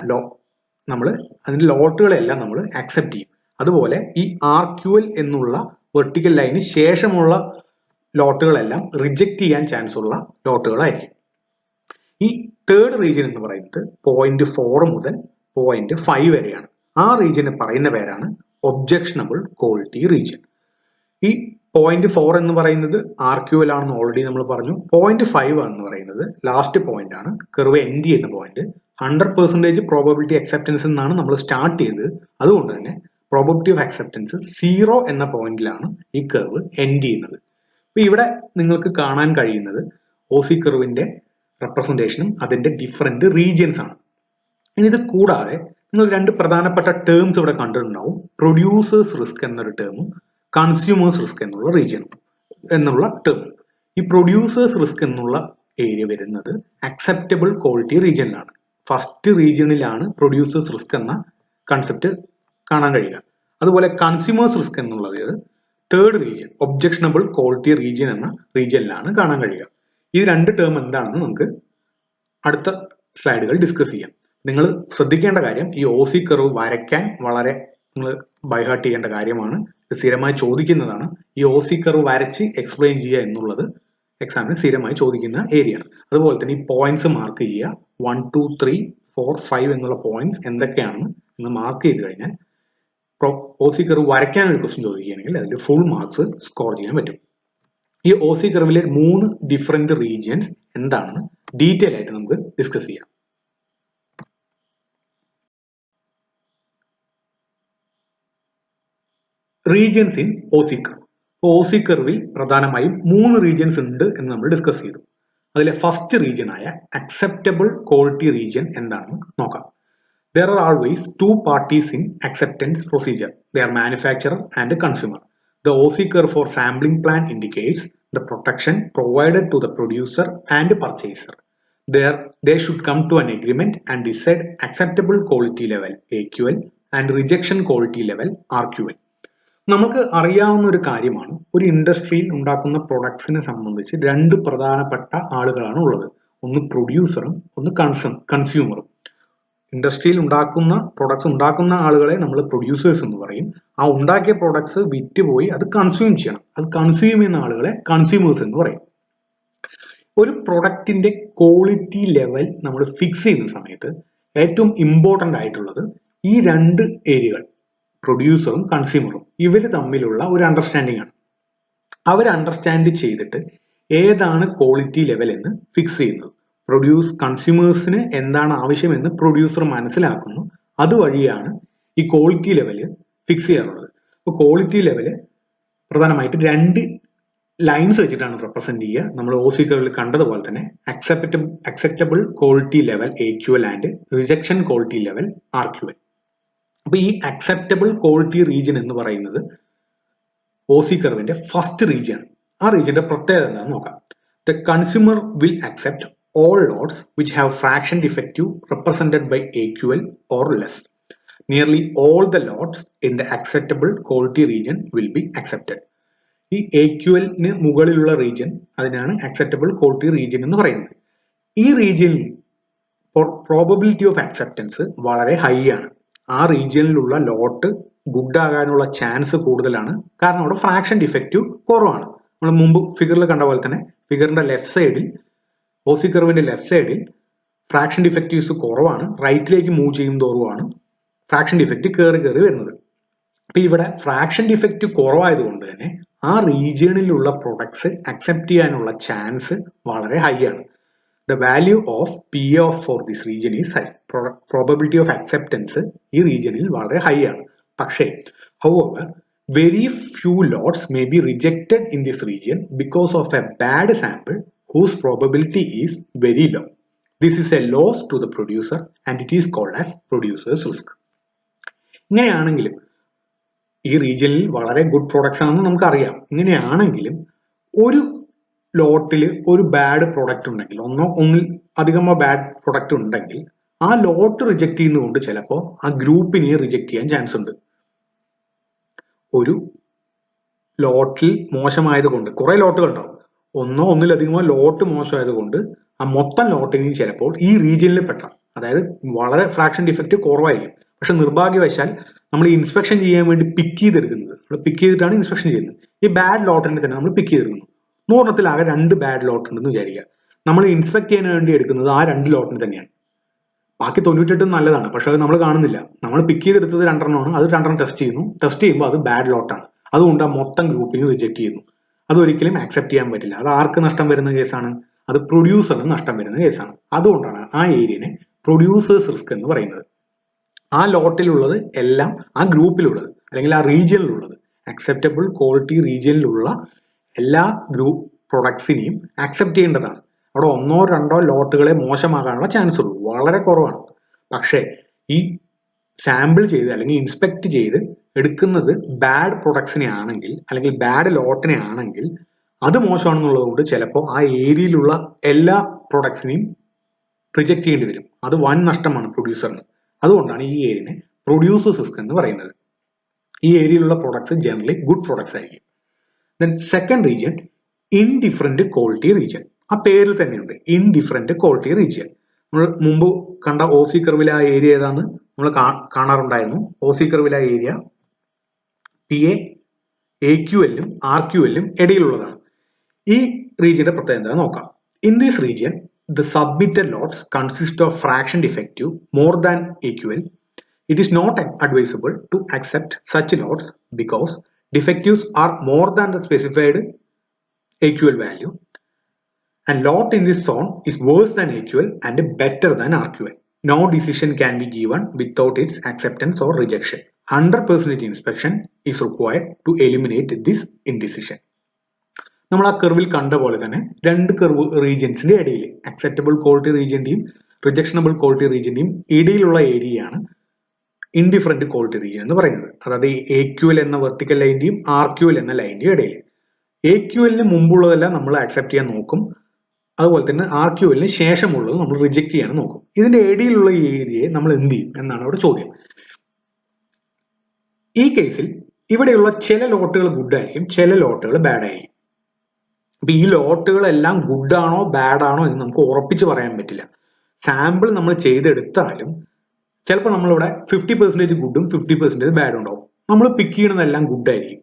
നമ്മൾ അതിന്റെ ലോട്ടുകളെല്ലാം നമ്മൾ അക്സെപ്റ്റ് ചെയ്യും. അതുപോലെ ഈ RQL എന്നുള്ള വെർട്ടിക്കൽ ലൈന് ശേഷമുള്ള ലോട്ടുകളെല്ലാം റിജക്റ്റ് ചെയ്യാൻ ചാൻസ് ഉള്ള ലോട്ടുകളായിരിക്കും. ഈ തേർഡ് റീജിയൻ എന്ന് പറയുന്നത് പോയിന്റ് 4 മുതൽ പോയിന്റ് 5 വരെയാണ്. ആ റീജിയനെ പറയുന്ന പേരാണ് ഒബ്ജക്ഷനബിൾ ക്വാളിറ്റി റീജിയൻ. ഈ പോയിന്റ് 4 എന്ന് പറയുന്നത് RQL ആണെന്ന് ഓൾറെഡി നമ്മൾ പറഞ്ഞു. പോയിന്റ് 5 എന്ന് പറയുന്നത് ലാസ്റ്റ് പോയിന്റ് ആണ്, കർവ് എൻഡ് ചെയ്യുന്ന പോയിന്റ്. 100% പ്രോബബിലിറ്റി അക്സെപ്റ്റൻസ് എന്നാണ് നമ്മൾ സ്റ്റാർട്ട് ചെയ്തത്. അതുകൊണ്ട് തന്നെ പ്രോബബിലിറ്റി ഓഫ് അക്സെപ്റ്റൻസ് 0 എന്ന പോയിന്റിലാണ് ഈ കർവ് എൻഡ് ചെയ്യുന്നത്. അപ്പൊ ഇവിടെ നിങ്ങൾക്ക് കാണാൻ കഴിയുന്നത് OC കർവിന്റെ റെപ്രസെന്റേഷനും അതിന്റെ ഡിഫറെന്റ് റീജിയൻസ് ആണ്. ഇനി ഇത് കൂടാതെ നിങ്ങൾ രണ്ട് പ്രധാനപ്പെട്ട ടേംസ് ഇവിടെ കണ്ടിട്ടുണ്ടാവും. പ്രൊഡ്യൂസേഴ്സ് റിസ്ക് എന്നൊരു ടേമും കൺസ്യൂമേഴ്സ് റിസ്ക് എന്നുള്ള റീജിയൻ എന്നുള്ള ടേം. ഈ പ്രൊഡ്യൂസേഴ്സ് റിസ്ക് എന്നുള്ള ഏരിയ വരുന്നത് അക്സെപ്റ്റബിൾ ക്വാളിറ്റി റീജിയനിലാണ്. ഫസ്റ്റ് റീജിയനിലാണ് പ്രൊഡ്യൂസേഴ്സ് റിസ്ക് എന്ന കൺസെപ്റ്റ് കാണാൻ കഴിയുക. അതുപോലെ കൺസ്യൂമേഴ്സ് റിസ്ക് എന്നുള്ളത് third region objectionable quality region എന്ന റീജിയനിലാണ് കാണാൻ കഴിയുക. ഈ രണ്ട് ടേം എന്താണെന്ന് നമുക്ക് അടുത്ത സ്ലൈഡുകൾ ഡിസ്കസ് ചെയ്യാം. നിങ്ങൾ ശ്രദ്ധിക്കേണ്ട കാര്യം, ഈ OC കർവ് വരയ്ക്കാൻ വളരെ നിങ്ങൾ ബൈഹാർട്ട് ചെയ്യേണ്ട കാര്യമാണ്. സ്ഥിരമായി ചോദിക്കുന്നതാണ്. ഈ OC കർവ് വരച്ച് എക്സ്പ്ലെയിൻ ചെയ്യുക എന്നുള്ളത് എക്സാമിന് സ്ഥിരമായി ചോദിക്കുന്ന ഏരിയയാണ്. അതുപോലെ തന്നെ ഈ പോയിന്റ്സ് മാർക്ക് ചെയ്യുക. 1, 2, 3, 4, 5 എന്നുള്ള പോയിന്റ്സ് എന്തൊക്കെയാണെന്ന് നിങ്ങൾ മാർക്ക് ചെയ്ത് കഴിഞ്ഞാൽ OC കർവ് വരയ്ക്കാൻ ഒരു ക്വസ്റ്റ്യൻ ചോദിക്കുകയാണെങ്കിൽ അതിൽ ഫുൾ മാർക്സ് സ്കോർ ചെയ്യാൻ പറ്റും. ഈ OC കർവിലെ 3 ഡിഫറെന്റ് റീജിയൻസ് എന്താണെന്ന് ഡീറ്റെയിൽ ആയിട്ട് നമുക്ക് ഡിസ്കസ് ചെയ്യാം. Regions in OC curve. OC കർവിൽ പ്രധാനമായും 3 റീജിയൻസ് ഉണ്ട് എന്ന് നമ്മൾ ഡിസ്കസ് ചെയ്തു. അതിലെ ഫസ്റ്റ് റീജിയൻ ആയ അക്സെപ്റ്റബിൾ ക്വാളിറ്റി റീജിയൻ എന്താണെന്ന് നോക്കാം. There are always two parties in acceptance procedure. They are manufacturer and consumer. The OC curve for sampling plan indicates the protection provided to the producer and purchaser. There, they should come to an agreement and decide acceptable quality level AQL and rejection quality level RQL. നമുക്ക് അറിയാവുന്ന ഒരു കാര്യമാണ്, ഒരു ഇൻഡസ്ട്രിയിൽ ഉണ്ടാക്കുന്ന പ്രൊഡക്ട്സിനെ സംബന്ധിച്ച് രണ്ട് പ്രധാനപ്പെട്ട ആളുകളാണ് ഉള്ളത്. ഒന്ന് പ്രൊഡ്യൂസറും ഒന്ന് കൺസ്യൂമറും. ഇൻഡസ്ട്രിയിൽ ഉണ്ടാക്കുന്ന പ്രൊഡക്ട്സ് ഉണ്ടാക്കുന്ന ആളുകളെ നമ്മൾ പ്രൊഡ്യൂസേഴ്സ് എന്ന് പറയും. ആ ഉണ്ടാക്കിയ പ്രൊഡക്ട്സ് വിറ്റുപോയി അത് കൺസ്യൂം ചെയ്യണം. അത് കൺസ്യൂം ചെയ്യുന്ന ആളുകളെ കൺസ്യൂമേഴ്സ് എന്ന് പറയും. ഒരു പ്രൊഡക്റ്റിന്റെ ക്വാളിറ്റി ലെവൽ നമ്മൾ ഫിക്സ് ചെയ്യുന്ന സമയത്ത് ഏറ്റവും ഇമ്പോർട്ടൻ്റ് ആയിട്ടുള്ളത് ഈ രണ്ട് ഏരിയകൾ, പ്രൊഡ്യൂസറും കൺസ്യൂമറും, ഇവർ തമ്മിലുള്ള ഒരു അണ്ടർസ്റ്റാൻഡിംഗ് ആണ്. അവർ അണ്ടർസ്റ്റാൻഡ് ചെയ്തിട്ട് ഏതാണ് ക്വാളിറ്റി ലെവൽ എന്ന് ഫിക്സ് ചെയ്യുന്നത്. കൺസ്യൂമേഴ്സിന് എന്താണ് ആവശ്യമെന്ന് പ്രൊഡ്യൂസർ മനസ്സിലാക്കുന്നു. അതുവഴിയാണ് ഈ ക്വാളിറ്റി ലെവല് ഫിക്സ് ചെയ്യാറുള്ളത്. അപ്പോൾ ക്വാളിറ്റി ലെവല് പ്രധാനമായിട്ട് രണ്ട് ലൈൻസ് വെച്ചിട്ടാണ് റെപ്രസെന്റ് ചെയ്യുക. നമ്മൾ OC കർവിൽ കണ്ടതുപോലെ തന്നെ acceptable quality level AQL and rejection quality level RQL. അപ്പൊ ഈ അക്സെപ്റ്റബിൾ ക്വാളിറ്റി റീജിയൻ എന്ന് പറയുന്നത് OC കർവിന്റെ ഫസ്റ്റ് റീജിയൻ. ആ റീജിയന്റെ പ്രത്യേകത എന്താണെന്ന് നോക്കാം. The consumer will accept all lots which have fraction defective represented by AQL or less. Nearly all the lots in the acceptable quality region will be accepted. ഈ AQLന് മുകളിലുള്ള റീജിയൻ, അതിനാണ് അക്സെപ്റ്റബിൾ ക്വാളിറ്റി റീജിയൻ എന്ന് പറയുന്നത്. ഈ റീജിയനിൽ പ്രോബബിലിറ്റി ഓഫ് അക്സെപ്റ്റൻസ് വളരെ ഹൈ ആണ്. ആ റീജിയനിലുള്ള ലോട്ട് ഗുഡ് ആകാനുള്ള ചാൻസ് കൂടുതലാണ്. കാരണം അവിടെ ഫ്രാക്ഷൻ ഡിഫക്റ്റീവ് കുറവാണ്. നമ്മൾ മുമ്പ് ഫിഗറിൽ കണ്ട പോലെ തന്നെ ഫിഗറിന്റെ ലെഫ്റ്റ് സൈഡിൽ, OC കർവിന്റെ ലെഫ്റ്റ് സൈഡിൽ ഫ്രാക്ഷൻ ഡിഫക്റ്റീവ്സ് കുറവാണ്. റൈറ്റിലേക്ക് മൂവ് ചെയ്യും തോറുമാണ് ഫ്രാക്ഷൻ ഡിഫക്റ്റ് കയറി വരുന്നത്. അപ്പൊ ഇവിടെ ഫ്രാക്ഷൻ ഡിഫക്റ്റ് കുറവായതുകൊണ്ട് തന്നെ ആ റീജിയണിലുള്ള പ്രൊഡക്ട്സ് അക്സെപ്റ്റ് ചെയ്യാനുള്ള ചാൻസ് വളരെ ഹൈ ആണ്. The value of PA for this region is high. Probability of acceptance ഈ റീജിയനിൽ വളരെ ഹൈ ആണ്. പക്ഷേ however very few lots may be rejected in this region because of a bad sample whose probability is very low. This is a loss to the producer and it is called as producer's risk. ഇങ്ങനെയാണെങ്കിലും ഈ റീജിയനിൽ വളരെ ഗുഡ് പ്രൊഡക്ട്സ് ആണെന്ന് നമുക്കറിയാം. ഇങ്ങനെയാണെങ്കിലും ഒരു ലോട്ടിൽ ഒരു ബാഡ് പ്രൊഡക്റ്റ് ഉണ്ടെങ്കിൽ, ഒന്നിൽ അധികമോ ബാഡ് പ്രൊഡക്റ്റ് ഉണ്ടെങ്കിൽ ആ ലോട്ട് റിജക്ട് ചെയ്യുന്നതുകൊണ്ട് ചിലപ്പോൾ ആ ഗ്രൂപ്പിനെ റിജക്ട് ചെയ്യാൻ ചാൻസ് ഉണ്ട്. ഒരു ലോട്ടിൽ മോശമായതുകൊണ്ട് കുറെ ലോട്ടുകൾ ഉണ്ടാവും. ഒന്നിലധികമോ ലോട്ട് മോശമായതുകൊണ്ട് ആ മൊത്തം ലോട്ടിനെയും ചിലപ്പോൾ ഈ റീജിയനിൽ പെട്ട, അതായത് വളരെ ഫ്രാക്ഷൻ ഡിഫക്റ്റ് കുറവായിരിക്കും. പക്ഷെ നിർഭാഗ്യവശാൽ നമ്മൾ ഇൻസ്പെക്ഷൻ ചെയ്യാൻ വേണ്ടി പിക്ക് ചെയ്തെടുക്കുന്നത്, നമ്മൾ പിക്ക് ചെയ്തിട്ടാണ് ഇൻസ്പെക്ഷൻ ചെയ്യുന്നത്. ഈ ബാഡ് ലോട്ടിനെ തന്നെ നമ്മൾ പിക്ക് ചെയ്തെടുക്കുന്നു. 100 ആകെ 2 ബാഡ് ലോട്ട് ഉണ്ടെന്ന് വിചാരിക്കുക. നമ്മൾ ഇൻസ്പെക്ട് ചെയ്യാൻ വേണ്ടി എടുക്കുന്നത് ആ 2 ലോട്ടിന് തന്നെയാണ്. ബാക്കി 98 നല്ലതാണ്, പക്ഷെ അത് നമ്മൾ കാണുന്നില്ല. നമ്മൾ പിക്ക് ചെയ്തെടുത്തത് 2 അത് 2 ടെസ്റ്റ് ചെയ്യുമ്പോൾ അത് ബാഡ് ലോട്ടാണ്. അതുകൊണ്ട് ആ മൊത്തം ഗ്രൂപ്പിനെ റിജക്ട് ചെയ്യുന്നു. അതൊരിക്കലും ആക്സെപ്റ്റ് ചെയ്യാൻ പറ്റില്ല. അത് ആർക്ക് നഷ്ടം വരുന്ന കേസാണ്? അത് പ്രൊഡ്യൂസറിന് നഷ്ടം വരുന്ന കേസാണ്. അതുകൊണ്ടാണ് ആ ഏരിയനെ പ്രൊഡ്യൂസേഴ്സ് റിസ്ക് എന്ന് പറയുന്നത്. ആ ലോട്ടിലുള്ളത് എല്ലാം, ആ ഗ്രൂപ്പിലുള്ളത് അല്ലെങ്കിൽ ആ റീജിയനിലുള്ളത്, അക്സെപ്റ്റബിൾ ക്വാളിറ്റി റീജിയനിലുള്ള എല്ലാ ഗ്രൂപ്പ് പ്രൊഡക്ട്സിനെയും ആക്സെപ്റ്റ് ചെയ്യേണ്ടതാണ്. അവിടെ 1-2 ലോട്ടുകളെ മോശമാകാനുള്ള ചാൻസ് ഉള്ളൂ, വളരെ കുറവാണ്. പക്ഷേ ഈ സാമ്പിൾ ചെയ്ത് അല്ലെങ്കിൽ ഇൻസ്പെക്ട് ചെയ്ത് എടുക്കുന്നത് ബാഡ് പ്രൊഡക്ട്സിനെ ആണെങ്കിൽ അല്ലെങ്കിൽ ബാഡ് ലോട്ടിനെ ആണെങ്കിൽ അത് മോശമാണെന്നുള്ളത് കൊണ്ട് ചിലപ്പോൾ ആ ഏരിയയിലുള്ള എല്ലാ പ്രൊഡക്ട്സിനെയും റിജക്ട് ചെയ്യേണ്ടി വരും. അത് വൻ നഷ്ടമാണ് പ്രൊഡ്യൂസറിന്. അതുകൊണ്ടാണ് ഈ ഏരിയനെ പ്രൊഡ്യൂസേഴ്സ് റിസ്ക് എന്ന് പറയുന്നത്. ഈ ഏരിയയിലുള്ള പ്രൊഡക്ട്സ് ജനറലി ഗുഡ് പ്രൊഡക്ട്സ് ആയിരിക്കും. Then second region indifferent quality region. ആ പേരിൽ തന്നെയുണ്ട് ഇൻഡിഫറൻറ്റ് ക്വാളിറ്റി റീജിയൻ. നമ്മൾ മുമ്പ് കണ്ട ഓസി കർവിലെ ആ ഏരിയ ഏതാന്ന് നമ്മൾ കാണാറുണ്ടായിരുന്നു. ഓസി കർവിലെ ആ ഏരിയ PA-AQL-ഉം RQL-ഉം ഇടയിലുള്ളതാണ്. ഈ റീജിയന്റെ പ്രത്യേകത എന്താ നോക്കാം. In this region the submitted lots consist of fraction defective more than AQL. It is not advisable to accept such lots because defectives are more than the specified AQL value, and lot in this zone is worse than AQL and better than RQL. No decision can be given without its acceptance or rejection. 100% inspection is required to eliminate this indecision. നമ്മൾ ആ കർവിൽ കണ്ട പോലെ തന്നെ രണ്ട് കർവ് റീജിയൻസിന്റെ ഇടയിൽ അക്സെപ്റ്റബിൾ ക്വാളിറ്റി റീജിയന്റെയും റിജക്ഷണബിൾ ക്വാളിറ്റി റീജിയന്റെയും ഇടയിലുള്ള ഏരിയയാണ് ഇൻഡിഫറൻറ്റ് ക്വാളിറ്റി റീജിയൻ എന്ന് പറയുന്നത്. അതായത് AQL എന്ന വെർട്ടിക്കൽ ലൈനിന്റെയും RQL എന്ന ലൈനിന്റെയും ഇടയിൽ. AQL-ന് മുമ്പുള്ളതെല്ലാം നമ്മൾ അക്സെപ്റ്റ് ചെയ്യാൻ നോക്കും, അതുപോലെ തന്നെ RQL-ന് ശേഷമുള്ളത് നമ്മൾ റിജക്ട് ചെയ്യാൻ നോക്കും. ഇതിന്റെ ഇടയിലുള്ള ഏരിയയെ നമ്മൾ എന്ത് ചെയ്യും എന്നാണ് ഇവിടെ ചോദ്യം. ഈ കേസിൽ ഇവിടെയുള്ള ചില ലോട്ടുകൾ ഗുഡ് ആയിരിക്കും, ചില ലോട്ടുകൾ ബാഡ് ആയിരിക്കും. അപ്പൊ ഈ ലോട്ടുകളെല്ലാം ഗുഡ് ആണോ ബാഡ് ആണോ എന്ന് നമുക്ക് ഉറപ്പിച്ച് പറയാൻ പറ്റില്ല. സാമ്പിൾ നമ്മൾ ചെയ്തെടുത്താലും ചിലപ്പോൾ നമ്മളിവിടെ 50% ഗുഡും 50% ബാഡും ഉണ്ടാവും. നമ്മൾ പിക്ക് ചെയ്യണതെല്ലാം ഗുഡ് ആയിരിക്കും,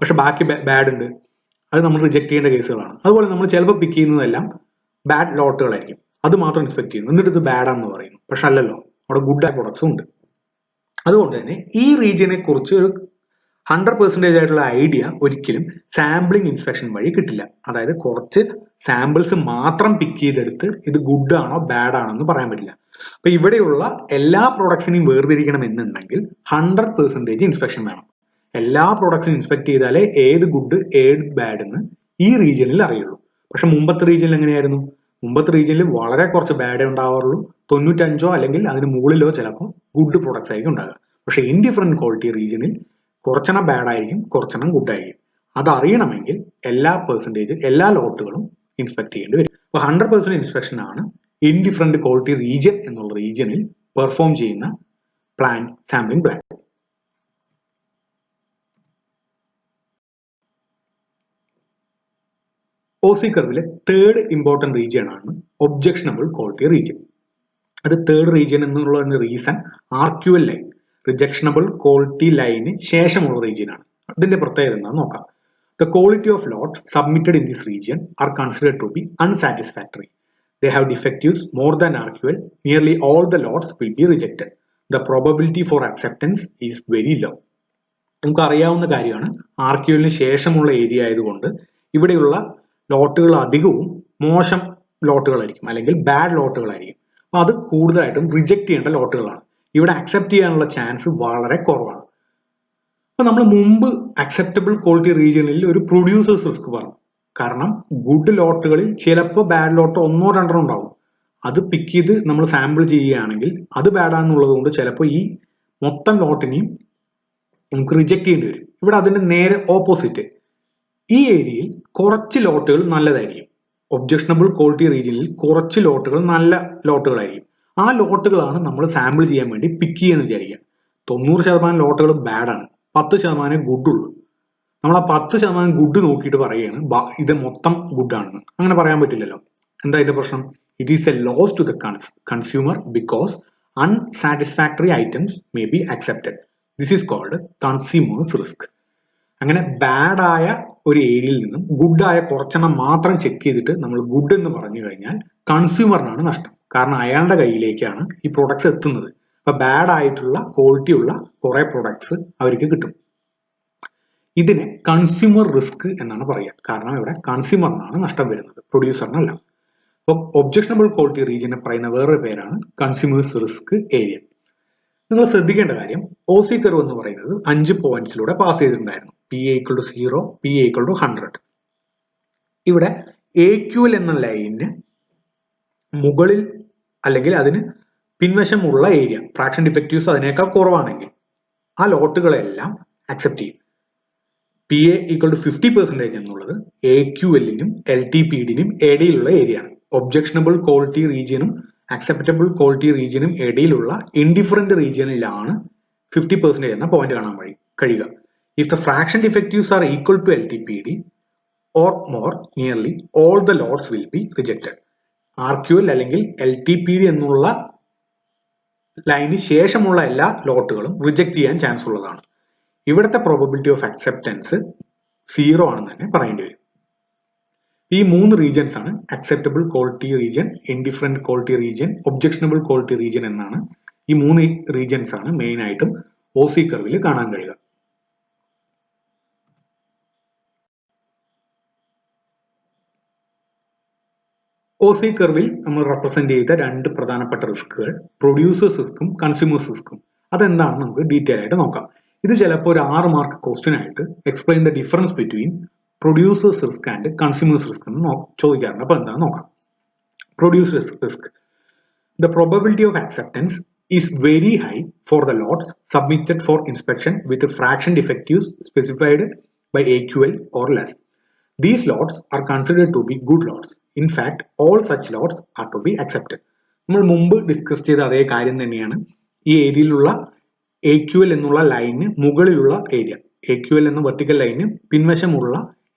പക്ഷെ ബാക്കി ബാഡ് ഉണ്ട്, അത് നമ്മൾ റിജക്ട് ചെയ്യേണ്ട കേസുകളാണ്. അതുപോലെ നമ്മൾ ചിലപ്പോൾ പിക്ക് ചെയ്യുന്നതെല്ലാം ബാഡ് ലോട്ടുകളായിരിക്കും, അത് മാത്രം ഇൻസ്പെക്ട് ചെയ്യുന്നു, എന്നിട്ട് ഇത് ബാഡ് ആണെന്ന് പറയുന്നു. പക്ഷെ അല്ലല്ലോ, അവിടെ ഗുഡ് ആയ പ്രൊഡക്ട്സും ഉണ്ട്. അതുകൊണ്ട് തന്നെ ഈ റീജിയനെ കുറിച്ച് ഒരു 100% ആയിട്ടുള്ള ഐഡിയ ഒരിക്കലും സാമ്പിളിംഗ് ഇൻസ്പെക്ഷൻ വഴി കിട്ടില്ല. അതായത് കുറച്ച് സാമ്പിൾസ് മാത്രം പിക്ക് ചെയ്തെടുത്ത് ഇത് ഗുഡ് ആണോ ബാഡ് ആണോ എന്ന് പറയാൻ പറ്റില്ല. അപ്പൊ ഇവിടെയുള്ള എല്ലാ പ്രൊഡക്ട്സിനെയും വേർതിരിക്കണം എന്നുണ്ടെങ്കിൽ 100% ഇൻസ്പെക്ഷൻ വേണം. എല്ലാ പ്രൊഡക്ട്സിനും ഇൻസ്പെക്ട് ചെയ്താലേ ഏത് ഗുഡ് ഏത് ബാഡ് എന്ന് ഈ റീജിയനിൽ അറിയുള്ളൂ. പക്ഷെ മുമ്പത്തെ റീജിയനിൽ എങ്ങനെയായിരുന്നു? മുമ്പത്തെ റീജിയനിൽ വളരെ കുറച്ച് ബാഡേ ഉണ്ടാവാറുള്ളൂ, 95 അല്ലെങ്കിൽ അതിന് മുകളിലോ ചിലപ്പോൾ ഗുഡ് പ്രൊഡക്ട്സ് ആയിരിക്കും ഉണ്ടാകുക. പക്ഷെ ഇൻഡിഫറൻറ്റ് ക്വാളിറ്റി റീജിയനിൽ കുറച്ചെണ്ണം ബാഡ് ആയിരിക്കും, കുറച്ചെണ്ണം ഗുഡ് ആയിരിക്കും. അതറിയണമെങ്കിൽ എല്ലാ ലോട്ടുകളും ഇൻസ്പെക്ട് ചെയ്യേണ്ടി വരും. അപ്പൊ 100% ഇൻസ്പെക്ഷൻ ആണ് ഇൻഡിഫറൻറ്റ് ക്വാളിറ്റി റീജിയൻ എന്നുള്ള റീജിയനിൽ പെർഫോം ചെയ്യുന്ന സാമ്പിളിംഗ് പ്ലാൻ. ഓസി കർവിലെ തേർഡ് ഇമ്പോർട്ടന്റ് റീജിയൻ ആണ് ഒബ്ജക്ഷണബിൾ ക്വാളിറ്റി റീജിയൻ. അത് തേർഡ് റീജിയൻ എന്നുള്ള reason RQL line, rejectable quality ലൈന് ശേഷമുള്ള റീജിയൻ ആണ്. അതിന്റെ പ്രത്യേകത എന്താണെന്ന് നോക്കാം. The quality of lots submitted in this region are considered to be unsatisfactory. They have defectives more than RQL. Nearly all the lots will be rejected. The probability for acceptance is very low. നമുക്ക് അറിയാവുന്ന കാര്യമാണ്, RQL-ന് ശേഷമുള്ള ഏരിയ ആയതുകൊണ്ട് ഇവിടെയുള്ള ലോട്ടുകൾ അധികവും മോശം ലോട്ടുകളായിരിക്കും, അല്ലെങ്കിൽ ബാഡ് ലോട്ടുകളായിരിക്കും. അപ്പൊ അത് കൂടുതലായിട്ടും റിജക്ട് ചെയ്യേണ്ട ലോട്ടുകളാണ്. ഇവിടെ അക്സെപ്റ്റ് ചെയ്യാനുള്ള ചാൻസ് വളരെ കുറവാണ്. അപ്പൊ നമ്മൾ മുമ്പ് അക്സെപ്റ്റബിൾ ക്വാളിറ്റി റീജിയനിൽ ഒരു പ്രൊഡ്യൂസേഴ്സ് റിസ്ക് പറഞ്ഞു. കാരണം ഗുഡ് ലോട്ടുകളിൽ ചിലപ്പോൾ ബാഡ് ലോട്ട് 1-2 ഉണ്ടാവും. അത് പിക്ക് ചെയ്ത് നമ്മൾ സാമ്പിൾ ചെയ്യുകയാണെങ്കിൽ അത് ബാഡാന്നുള്ളത് കൊണ്ട് ചിലപ്പോൾ ഈ മൊത്തം ലോട്ടിനെയും നമുക്ക് റിജക്ട് ചെയ്യേണ്ടി വരും. ഇവിടെ അതിന്റെ നേരെ ഓപ്പോസിറ്റ്, ഈ ഏരിയയിൽ കുറച്ച് ലോട്ടുകൾ നല്ലതായിരിക്കും. ഒബ്ജക്ഷണബിൾ ക്വാളിറ്റി റീജിയനിൽ കുറച്ച് ലോട്ടുകൾ നല്ല ലോട്ടുകളായിരിക്കും. ആ ലോട്ടുകളാണ് നമ്മൾ സാമ്പിൾ ചെയ്യാൻ വേണ്ടി പിക്ക് ചെയ്യുമെന്ന് വിചാരിക്കുക. 90% ലോട്ടുകൾ ബാഡാണ്, 10% ഗുഡുള്ളൂ. നമ്മൾ ആ 10% ഗുഡ് നോക്കിയിട്ട് പറയുകയാണ് ഇത് മൊത്തം ഗുഡാണെന്ന്. അങ്ങനെ പറയാൻ പറ്റില്ലല്ലോ. എന്താ ഇതിന്റെ പ്രശ്നം? It is a loss to the consumer because unsatisfactory items may be accepted. This is called consumer's risk. അങ്ങനെ ബാഡായ ഒരു ഏരിയയിൽ നിന്നും ഗുഡായ കുറച്ചെണ്ണം മാത്രം ചെക്ക് ചെയ്തിട്ട് നമ്മൾ ഗുഡ് എന്ന് പറഞ്ഞു കഴിഞ്ഞാൽ കൺസ്യൂമറിനാണ് നഷ്ടം. കാരണം അയാളുടെ കയ്യിലേക്കാണ് ഈ പ്രൊഡക്ട്സ് എത്തുന്നത്. അപ്പൊ ബാഡ് ആയിട്ടുള്ള ക്വാളിറ്റി ഉള്ള കുറെ പ്രൊഡക്ട്സ് അവർക്ക് കിട്ടും. ഇതിനെ കൺസ്യൂമർ റിസ്ക് എന്നാണ് പറയുക. കാരണം ഇവിടെ കൺസ്യൂമറിനാണ് നഷ്ടം വരുന്നത്, പ്രൊഡ്യൂസറിനല്ല. അപ്പൊ ഒബ്ജക്ഷണബിൾ ക്വാളിറ്റി റീജിയനെ പറയുന്ന വേറൊരു പേരാണ് കൺസ്യൂമേഴ്സ് റിസ്ക് ഏരിയ. നിങ്ങൾ ശ്രദ്ധിക്കേണ്ട കാര്യം, ഓസി കർവ് എന്ന് പറയുന്നത് 5 പോയിന്റ്സിലൂടെ പാസ് ചെയ്തിട്ടുണ്ടായിരുന്നു. PA=0, PA=100. ഇവിടെ AQL എന്ന ലൈനിന് മുകളിൽ അല്ലെങ്കിൽ അതിന് പിൻവശമുള്ള ഏരിയ ഫ്രാക്ഷൻ ഡിഫക്റ്റീവ്സ് അതിനേക്കാൾ കുറവാണെങ്കിൽ ആ ലോട്ടുകളെല്ലാം അക്സെപ്റ്റ് ചെയ്യും. പി എ ഈക്വൽ ടു 50% എന്നുള്ളത് AQL-നും LTPD-നും ഇടയിലുള്ള ഏരിയ ആണ്. ഒബ്ജക്ഷണബിൾ ക്വാളിറ്റി റീജിയനും അക്സെപ്റ്റബിൾ ക്വാളിറ്റി റീജിയനും ഇടയിലുള്ള ഇൻഡിഫറൻറ്റ് റീജിയനിലാണ് 50% എന്ന പോയിന്റ് കാണാൻ കഴിയുക. If the fraction defectives are equal to LTPD or more, nearly all the lots will be rejected. RQL അല്ലെങ്കിൽ LTPD എന്നുള്ള ലൈന് ശേഷമുള്ള എല്ലാ ലോട്ടുകളും റിജക്ട് ചെയ്യാൻ ചാൻസ് ഉള്ളതാണ്. ഇവിടുത്തെ പ്രോബബിലിറ്റി ഓഫ് അക്സെപ്റ്റൻസ് 0 ആണെന്ന് തന്നെ പറയേണ്ടി വരും. ഈ 3 റീജിയൻസ് ആണ് acceptable quality region, indifferent quality region, objectionable quality region എന്നാണ്. ഈ 3 റീജിയൻസ് ആണ് മെയിൻ ആയിട്ടും OC കർവിൽ കാണാൻ കഴിയുക. OC കർവിൽ നമ്മൾ റെപ്രസെന്റ് ചെയ്ത 2 പ്രധാനപ്പെട്ട റിസ്കുകൾ പ്രൊഡ്യൂസേഴ്സ് റിസ്ക്കും കൺസ്യൂമേഴ്സ് റിസ്ക്കും. അതെന്താണെന്ന് നമുക്ക് ഡീറ്റെയിൽ ആയിട്ട് നോക്കാം. ഇത് ചിലപ്പോൾ ഒരു 6 മാർക്ക് ക്വസ്റ്റ്യൻ ആയിട്ട് explain the difference between producer's risk and consumer's risk എന്ന് ചോദിക്കാറുണ്ട്. അപ്പോൾ എന്താണെന്ന് നോക്കാം. Producer's risk. The probability of acceptance is very high for the lots submitted for inspection with fraction defectives specified by AQL or less. These lots are considered to be good lots. In fact, all such lots are to be accepted. നമ്മൾ മുമ്പ് ഡിസ്കസ് ചെയ്ത അതേ കാര്യം തന്നെയാണ്. ഈ ഏരിയയിലുള്ള AQL എന്നുള്ള ലൈന് മുകളിലുള്ള ഏരിയ, AQL എന്ന വെർട്ടിക്കൽ ലൈന് പിൻവശമുള്ള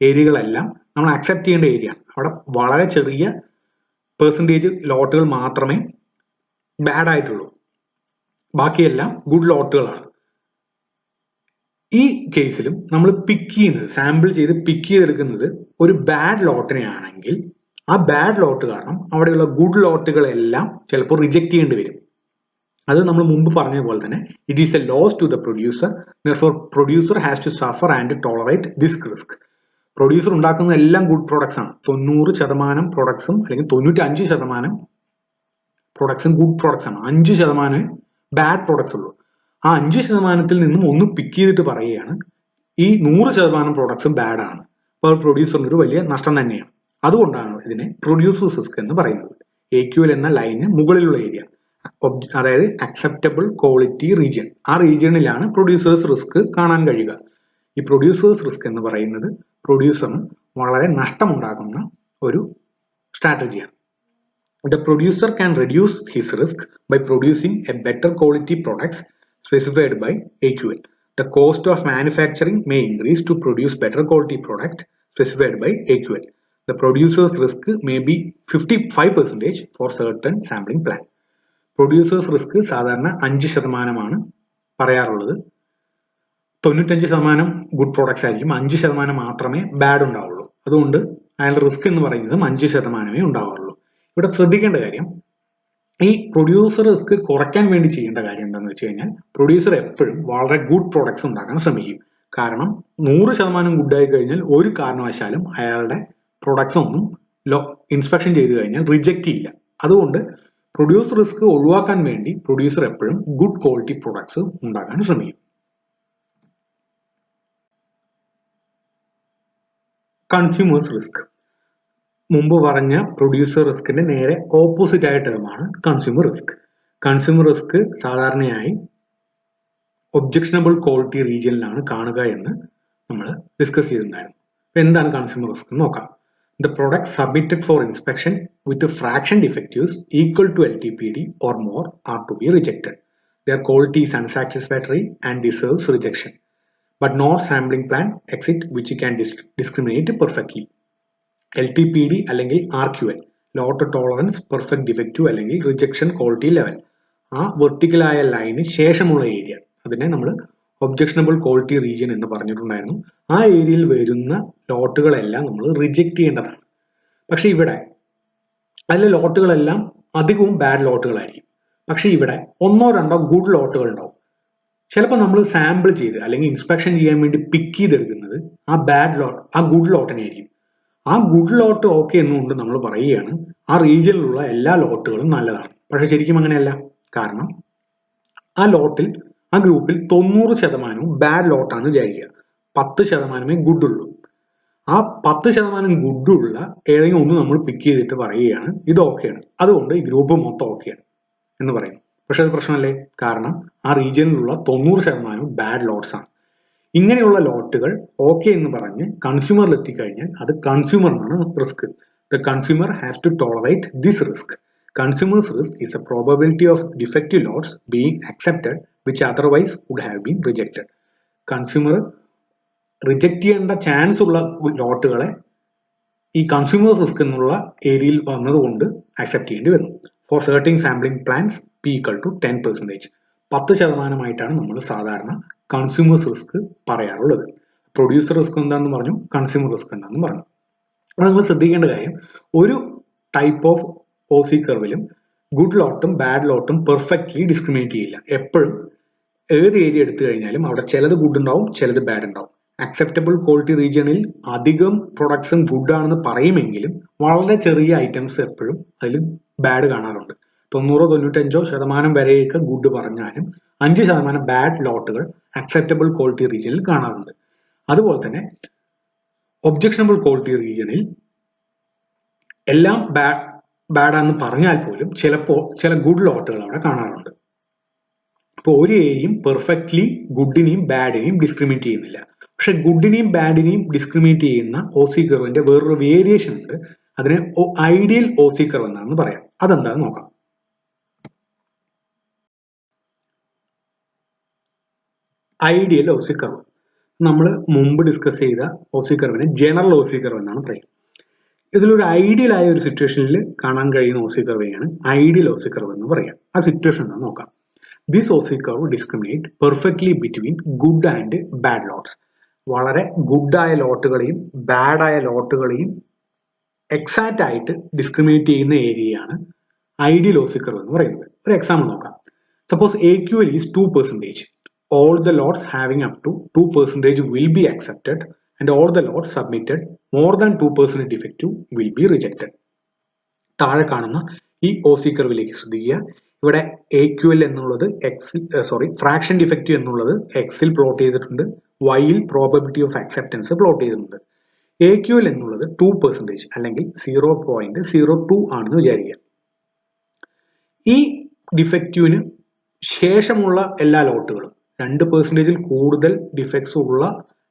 ഏരിയകളെല്ലാം നമ്മൾ അക്സെപ്റ്റ് ചെയ്യേണ്ട ഏരിയ ആണ്. അവിടെ വളരെ ചെറിയ പെർസെൻറ്റേജ് ലോട്ടുകൾ മാത്രമേ ബാഡ് ആയിട്ടുള്ളൂ, ബാക്കിയെല്ലാം ഗുഡ് ലോട്ടുകളാണ്. ഈ കേസിലും നമ്മൾ പിക്ക് ചെയ്യുന്നത്, സാമ്പിൾ ചെയ്ത് പിക്ക് ചെയ്തെടുക്കുന്നത് ഒരു ബാഡ് ലോട്ടിനെ ആണെങ്കിൽ ആ ബാഡ് ലോട്ട് കാരണം അവിടെയുള്ള ഗുഡ് ലോട്ടുകളെല്ലാം ചിലപ്പോൾ റിജക്ട് ചെയ്യേണ്ടി വരും. അത് നമ്മൾ മുമ്പ് പറഞ്ഞതുപോലെ തന്നെ it is a loss to the producer. Therefore producer has to suffer and tolerate this risk. Producer ഉണ്ടാക്കുന്ന എല്ലാം ഗുഡ് പ്രോഡക്ട്സ് ആണ്. 90% പ്രോഡക്ട്സും അല്ലെങ്കിൽ 95% പ്രോഡക്ട്സും ഗുഡ് പ്രോഡക്ട്സ് ആണ്. 5% ബാഡ് പ്രോഡക്ട്സ് ഉള്ളൂ. ആ 5%-ൽ നിന്നും ഒന്ന് പിക്ക് ചെയ്തിട്ട് പറയുകയാണ് ഈ 100% പ്രോഡക്ട്സും ബാഡ് ആണ്. അപ്പോൾ പ്രൊഡ്യൂസറിന് ഒരു വലിയ നഷ്ടം തന്നെയാണ്. അതുകൊണ്ടാണ് ഇതിനെ പ്രൊഡ്യൂസേഴ്സ് റിസ്ക് എന്ന് പറയുന്നത്. AQL എന്ന ലൈനിന് മുകളിലുള്ള ഏരിയ, അതായത് അക്സെപ്റ്റബിൾ ക്വാളിറ്റി റീജിയൻ, ആ റീജിയണിലാണ് പ്രൊഡ്യൂസേഴ്സ് റിസ്ക് കാണാൻ കഴിയുക. ഈ പ്രൊഡ്യൂസേഴ്സ് റിസ്ക് എന്ന് പറയുന്നത് പ്രൊഡ്യൂസറിന് വളരെ നഷ്ടമുണ്ടാക്കുന്ന ഒരു സ്ട്രാറ്റജിയാണ്. The producer can reduce his risk by producing a better quality products specified by AQL. The cost of manufacturing may increase to produce better quality product specified by AQL. The producer's risk may be 55% for certain sampling plan. Producer's risk സാധാരണ 5% പറയാറുള്ളത്. 95% ഗുഡ് പ്രോഡക്ട്സ് ആയിരിക്കും, 5% മാത്രമേ ബാഡ് ഉണ്ടാവുള്ളൂ. അതുകൊണ്ട് അയാളുടെ റിസ്ക് എന്ന് പറയുന്നതും 5% ഉണ്ടാവാറുള്ളൂ. ഇവിടെ ശ്രദ്ധിക്കേണ്ട കാര്യം, ഈ പ്രൊഡ്യൂസർ റിസ്ക് കുറയ്ക്കാൻ വേണ്ടി ചെയ്യേണ്ട കാര്യം എന്താണെന്ന് വെച്ച് കഴിഞ്ഞാൽ പ്രൊഡ്യൂസർ എപ്പോഴും വളരെ ഗുഡ് പ്രോഡക്ട്സ് ഉണ്ടാക്കാൻ ശ്രമിക്കും. കാരണം 100% ഗുഡായി കഴിഞ്ഞാൽ ഒരു കാരണവശാലും അയാളുടെ പ്രൊഡക്ട്സ് ഒന്നും ഇൻസ്പെക്ഷൻ ചെയ്ത് കഴിഞ്ഞാൽ റിജക്റ്റ് ചെയ്യില്ല. അതുകൊണ്ട് പ്രൊഡ്യൂസർ റിസ്ക് ഒഴിവാക്കാൻ വേണ്ടി പ്രൊഡ്യൂസർ എപ്പോഴും ഗുഡ് ക്വാളിറ്റി പ്രൊഡക്ട്സ് ഉണ്ടാക്കാൻ ശ്രമിക്കും. Consumers risk. മുമ്പ് പറഞ്ഞ പ്രൊഡ്യൂസർ റിസ്കിന്റെ നേരെ ഓപ്പോസിറ്റ് ആയ ടേമാണ് കൺസ്യൂമർ റിസ്ക്. കൺസ്യൂമർ റിസ്ക് സാധാരണയായി ഒബ്ജക്ഷണബിൾ ക്വാളിറ്റി റീജിയനിലാണ് കാണുക എന്ന് നമ്മൾ ഡിസ്കസ് ചെയ്തിട്ടുണ്ടായിരുന്നു. എന്താണ് കൺസ്യൂമർ റിസ്ക് എന്ന് നോക്കാം. The product submitted for inspection with fraction defectives equal to LTPD or more are to be rejected. Their quality is unsatisfactory and deserves rejection, but no sampling plan exit which can discriminate perfectly. LTPD അല്ലെങ്കിൽ RQL, ലോട്ട് ടോളറൻസ് പെർഫെക്റ്റ് ഡിഫക്റ്റീവ് അല്ലെങ്കിൽ റിജക്ഷൻ ക്വാളിറ്റി ലെവൽ, ആ വെർട്ടിക്കലായ ലൈന് ശേഷമുള്ള ഏരിയ, അതിനെ നമ്മൾ ഒബ്ജക്ഷണബിൾ ക്വാളിറ്റി റീജിയൻ എന്ന് പറഞ്ഞിട്ടുണ്ടായിരുന്നു. ആ ഏരിയയിൽ വരുന്ന ലോട്ടുകളെല്ലാം നമ്മൾ റിജക്റ്റ് ചെയ്യേണ്ടതാണ്. പക്ഷെ ഇവിടെ അതിലെ ലോട്ടുകളെല്ലാം അധികവും ബാഡ് ലോട്ടുകളായിരിക്കും. പക്ഷെ ഇവിടെ 1-2 ഗുഡ് ലോട്ടുകൾ ഉണ്ടാവും. ചിലപ്പോൾ നമ്മൾ സാമ്പിൾ ചെയ്ത് അല്ലെങ്കിൽ ഇൻസ്പെക്ഷൻ ചെയ്യാൻ വേണ്ടി പിക്ക് ചെയ്തെടുക്കുന്നത് ആ ബാഡ് ലോട്ട്, ആ ഗുഡ് ലോട്ടിനെ ആയിരിക്കും. ആ ഗുഡ് ലോട്ട് ഓക്കെ എന്നുകൊണ്ട് നമ്മൾ പറയുകയാണ് ആ റീജിയനിലുള്ള എല്ലാ ലോട്ടുകളും നല്ലതാണ്. പക്ഷെ ശരിക്കും അങ്ങനെയല്ല. കാരണം ആ ലോട്ടിൽ, ആ ഗ്രൂപ്പിൽ 90% ബാഡ് ലോട്ടാണെന്ന് വിചാരിക്കുക, 10% ഗുഡ് ഉള്ളൂ. ആ 10% ഗുഡുള്ള ഏതെങ്കിലും ഒന്ന് നമ്മൾ പിക്ക് ചെയ്തിട്ട് പറയുകയാണ് ഇത് ഓക്കെയാണ്, അതുകൊണ്ട് ഈ ഗ്രൂപ്പ് മൊത്തം ഓക്കെയാണ് എന്ന് പറയുന്നു. പക്ഷെ അത് പ്രശ്നമല്ലേ, കാരണം ആ റീജിയനിലുള്ള 90% ബാഡ് ലോട്ട്സ് ആണ്. ഇങ്ങനെയുള്ള ലോട്ടുകൾ ഓക്കെ എന്ന് പറഞ്ഞ് കൺസ്യൂമറിൽ എത്തിക്കഴിഞ്ഞാൽ അത് കൺസ്യൂമറിനാണ് risk. The consumer has to tolerate this risk. Consumer's risk is a probability of defective lots being accepted which otherwise would have been rejected. Consumer reject ചെയ്യേണ്ട ചാൻസ് ഉള്ള ലോട്ടുകളെ ഈ കൺസ്യൂമർ റിസ്ക് എന്നുള്ള ഏരിയയിൽ വന്നതുകൊണ്ട് അക്സെപ്റ്റ് ചെയ്യേണ്ടി വന്നു. For certain sampling plans P equal to 10%. 10% നമ്മൾ സാധാരണ കൺസ്യൂമേഴ്സ് റിസ്ക് പറയാറുള്ളത്. പ്രൊഡ്യൂസർ റിസ്ക് എന്താണെന്ന് പറഞ്ഞു, കൺസ്യൂമർ റിസ്ക് എന്താണെന്ന് പറഞ്ഞു. അപ്പോൾ നിങ്ങൾ ശ്രദ്ധിക്കേണ്ട കാര്യം, ഒരു ടൈപ്പ് ഓഫ് ഓസി കർവിലും ഗുഡ് ലോട്ടും ബാഡ് ലോട്ടും പെർഫെക്റ്റ്ലി ഡിസ്ക്രിമിനേറ്റ് ചെയ്യില്ല. എപ്പോഴും ഏത് ഏരിയ എടുത്തു കഴിഞ്ഞാലും അവിടെ ചിലത് ഗുഡ് ഉണ്ടാവും, ചിലത് ബാഡ് ഉണ്ടാവും. അക്സെപ്റ്റബിൾ ക്വാളിറ്റി റീജിയണിൽ അധികം പ്രൊഡക്ട്സും ഗുഡ് ആണെന്ന് പറയുമെങ്കിലും വളരെ ചെറിയ ഐറ്റംസ് എപ്പോഴും അതിൽ ബാഡ് കാണാറുണ്ട്. 90-95% വരെയൊക്കെ ഗുഡ് പറഞ്ഞാലും 5% ബാഡ് ലോട്ടുകൾ അക്സെപ്റ്റബിൾ ക്വാളിറ്റി റീജിയനിൽ കാണാറുണ്ട്. അതുപോലെ തന്നെ ഒബ്ജക്ഷണബിൾ ക്വാളിറ്റി റീജിയണിൽ എല്ലാം ബാഡാന്ന് പറഞ്ഞാൽ പോലും ചിലപ്പോൾ ചില ഗുഡ് ലോട്ടുകൾ അവിടെ കാണാറുണ്ട്. ഇപ്പോൾ ഒരു ഏരിയയും പെർഫെക്റ്റ്ലി ഗുഡിനെയും ബാഡിനെയും ഡിസ്ക്രിമിനേറ്റ് ചെയ്യുന്നില്ല. പക്ഷെ ഗുഡിനെയും ബാഡിനെയും ഡിസ്ക്രിമിനേറ്റ് ചെയ്യുന്ന ഓസി കർവിന്റെ വേറൊരു വേരിയേഷൻ ഉണ്ട്. അതിനെ ഐഡിയൽ ഓസി കർവ് എന്നാണെന്ന് പറയാം. അതെന്താണെന്ന് നോക്കാം. ഐഡിയൽ ഓസി കർവ് നമ്മൾ മുമ്പ് ഡിസ്കസ് ചെയ്ത ഓസി കർവിനെ ജനറൽ ഓസി കർവ് എന്നാണ് പറയുക. ഇതിലൊരു ഐഡിയൽ ആയ ഒരു സിറ്റുവേഷനിൽ കാണാൻ കഴിയുന്ന ഓസി കർവിനെയാണ് ഐഡിയൽ ഓസി കർവ് എന്ന് പറയാം. ആ സിറ്റുവേഷൻ എന്താണെന്ന് നോക്കാം. This Aussie curve discriminate perfectly between good and bad lots. വളരെ ഗുഡായ ലോട്ടുകളെയും ബാഡായ ലോട്ടുകളെയും എക്സാക്റ്റ് ആയിട്ട് ഡിസ്ക്രിമിനേറ്റ് ചെയ്യുന്ന ഏരിയയാണ് ഐഡിയൽ ഓസി കർവ് എന്ന് പറയുന്നത്. ഒരു എക്സാമ്പിൾ നോക്കാം. Suppose AQL is 2%. All the lots having up to 2% will be accepted and all the lots submitted more than 2% defective will be rejected. താഴെ കാണുന്ന ഈ ഓസി കർവിലേക്ക് ശ്രദ്ധിക്കുക. ഇവിടെ AQL എന്നുള്ളത് ഫ്രാക്ഷൻ ഡിഫക്റ്റീവ് എന്നുള്ളത് എക്സിൽ പ്ലോട്ട് ചെയ്തിട്ടുണ്ട്, വൈയിൽ പ്രോബബിലിറ്റി ഓഫ് അക്സെപ്റ്റൻസ് പ്ലോട്ട് ചെയ്തിട്ടുണ്ട്. AQL എന്നുള്ളത് 2% അല്ലെങ്കിൽ 0.02 ആണെന്ന് വിചാരിക്കുക. ഈ ഡിഫക്റ്റീവിന് ശേഷമുള്ള എല്ലാ ലോട്ടുകളും 2%-ൽ കൂടുതൽ ഡിഫക്ട്സ് ഉള്ള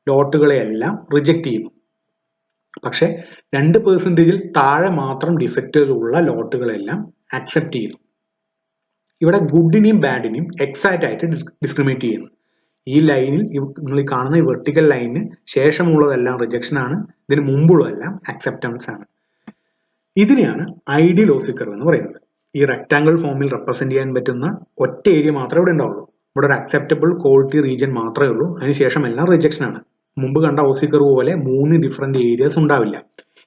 ലോട്ടുകളെയെല്ലാം റിജക്റ്റ് ചെയ്യുന്നു. പക്ഷെ 2%-ൽ താഴെ മാത്രം ഡിഫക്റ്റുകളുള്ള ലോട്ടുകളെല്ലാം അക്സെപ്റ്റ് ചെയ്യുന്നു. ഇവിടെ ഗുഡിനെയും ബാഡിനെയും എക്സാക്റ്റ് ആയിട്ട് ഡിസ്ക്രിമിനേറ്റ് ചെയ്യുന്നു. ഈ ലൈനിൽ നിങ്ങൾ ഈ കാണുന്ന ഈ വെർട്ടിക്കൽ ലൈനിന് ശേഷമുള്ളതെല്ലാം റിജക്ഷൻ ആണ്, ഇതിന് മുമ്പുള്ളതെല്ലാം അക്സെപ്റ്റൻസ് ആണ്. ഇതിനെയാണ് ഐഡിയൽ ഓസി കർവ് എന്ന് പറയുന്നത്. ഈ റെക്ടാംഗിൾ ഫോമിൽ റെപ്രസെന്റ് ചെയ്യാൻ പറ്റുന്ന ഒറ്റ ഏരിയ മാത്രമേ ഇവിടെ ഉണ്ടാവുള്ളൂ. ഇവിടെ ഒരു അക്സെപ്റ്റബിൾ ക്വാളിറ്റി റീജിയൻ മാത്രമേ ഉള്ളൂ, അതിനുശേഷം എല്ലാം റിജക്ഷൻ ആണ്. മുമ്പ് കണ്ട ഓസി കർവ് പോലെ 3 ഡിഫറെന്റ് ഏരിയസ് ഉണ്ടാവില്ല.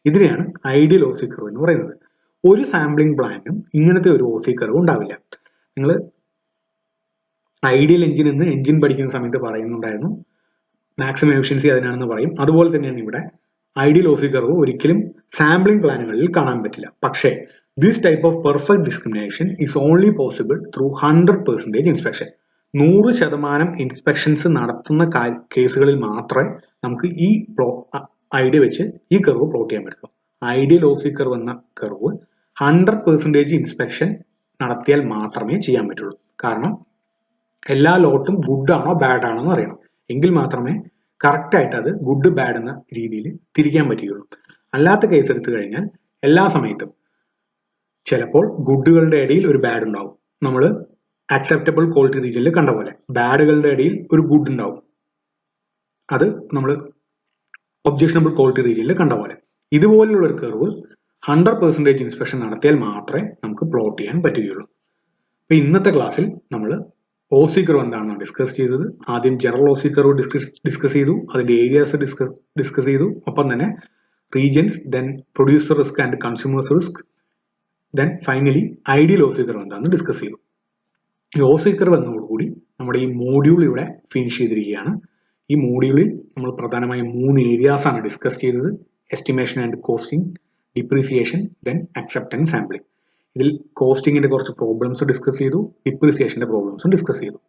ഇതിനെയാണ് ഐഡിയൽ ഓസി കർവ് എന്ന് പറയുന്നത്. ഒരു സാമ്പിളിംഗ് പ്ലാനിനും ഇങ്ങനത്തെ ഒരു ഓസി കർവ് ഉണ്ടാവില്ല. നിങ്ങൾ ഐഡിയൽ എഞ്ചിൻ എന്ന് എഞ്ചിൻ പഠിക്കുന്ന സമയത്ത് പറയുന്നുണ്ടായിരുന്നു, മാക്സിമം എഫിഷ്യൻസി അതിനാണെന്ന് പറയും. അതുപോലെ തന്നെയാണ് ഇവിടെ ഐഡിയൽ ഓസി കർവ് ഒരിക്കലും സാമ്പിളിംഗ് പ്ലാനുകളിൽ കാണാൻ പറ്റില്ല. പക്ഷേ this type of perfect discrimination is only possible through 100% inspection. 100% inspections നടത്തുന്ന കേസുകളിൽ മാത്രമേ നമുക്ക് ഈ ഐഡിയ വെച്ച് ഈ കർവ് പ്ലോട്ട് ചെയ്യാൻ പറ്റുള്ളൂ. ഐഡിയൽ ഓസി കർവ് എന്ന കർവ് 100% ഇൻസ്പെക്ഷൻ നടത്തിയാൽ മാത്രമേ ചെയ്യാൻ പറ്റുള്ളൂ. കാരണം എല്ലാ ലോട്ടും ഗുഡ് ആണോ ബാഡ് ആണോ എന്ന് അറിയണം. എങ്കിൽ മാത്രമേ കറക്റ്റ് ആയിട്ട് അത് ഗുഡ് ബാഡ് എന്ന രീതിയിൽ തിരിക്കാൻ പറ്റുകയുള്ളൂ. അല്ലാത്ത കേസ് എടുത്തു കഴിഞ്ഞാൽ എല്ലാ സമയത്തും ചിലപ്പോൾ ഗുഡുകളുടെ ഇടയിൽ ഒരു ബാഡ് ഉണ്ടാവും, നമ്മൾ അക്സെപ്റ്റബിൾ ക്വാളിറ്റി റീജിയനിൽ കണ്ട പോലെ. ബാഡുകളുടെ ഇടയിൽ ഒരു ഗുഡ് ഉണ്ടാവും, അത് നമ്മൾ ഒബ്ജക്ഷണബിൾ ക്വാളിറ്റി റീജിയനിൽ കണ്ട പോലെ. ഇതുപോലെയുള്ള ഒരു കർവ് 100% ഇൻസ്പെക്ഷൻ നടത്തിയാൽ മാത്രമേ നമുക്ക് പ്ലോട്ട് ചെയ്യാൻ പറ്റുകയുള്ളൂ. അപ്പൊ ഇന്നത്തെ ക്ലാസ്സിൽ നമ്മൾ ഓസി കർവ് എന്താണെന്ന് ഡിസ്കസ് ചെയ്തത്. ആദ്യം ജനറൽ ഓസി കർവ് ഡിസ്കസ് ചെയ്തു, അതിന്റെ ഏരിയാസ് ഡിസ്കസ് ചെയ്തു, ഒപ്പം തന്നെ regions, then producer risk and consumer's risk, then finally ideal Aussie curve എന്താണെന്ന് ഡിസ്കസ് ചെയ്തു. ഈ ഓസി കർവ് എന്നതോടുകൂടി നമ്മുടെ ഈ മോഡ്യൂൾ ഇവിടെ ഫിനിഷ് ചെയ്തിരിക്കുകയാണ്. ഈ മോഡ്യൂളിൽ നമ്മൾ പ്രധാനമായും 3 ഏരിയാസ് ആണ് ഡിസ്കസ് ചെയ്തത്: estimation and costing, depreciation, then acceptance sampling. ഇതിൽ കോസ്റ്റിംഗിന്റെ കുറച്ച് പ്രോബ്ലംസ് ഡിസ്കസ് ചെയ്തു, ഡിപ്രീസിയേഷന്റെ പ്രോബ്ലംസും ഡിസ്കസ് ചെയ്തു.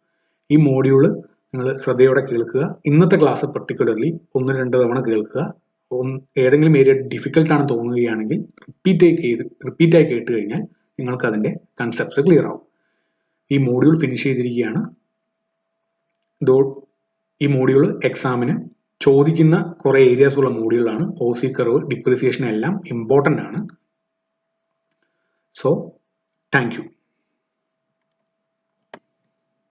ഈ മോഡ്യൂള് നിങ്ങൾ ശ്രദ്ധയോടെ കേൾക്കുക. ഇന്നത്തെ ക്ലാസ് പെർട്ടിക്കുലർലി 1-2 തവണ കേൾക്കുക. ഏതെങ്കിലും ഏരിയ ഡിഫിക്കൽട്ട് ആണ് തോന്നുകയാണെങ്കിൽ റിപ്പീറ്റായി കേട്ട് കഴിഞ്ഞാൽ നിങ്ങൾക്ക് അതിന്റെ കൺസെപ്റ്റ്സ് ക്ലിയർ ആവും. ഈ മോഡ്യൂൾ ഫിനിഷ് ചെയ്തിരിക്കുകയാണ്. ഈ മോഡ്യൂൾ എക്സാമിന് ചോദിക്കുന്ന കുറേ ഏരിയാസ് ഉള്ള മോഡ്യൂളാണ്. OC കർവ്, ഡിപ്രിസിയേഷൻ എല്ലാം ഇമ്പോർട്ടൻ്റ് ആണ്. So thank you.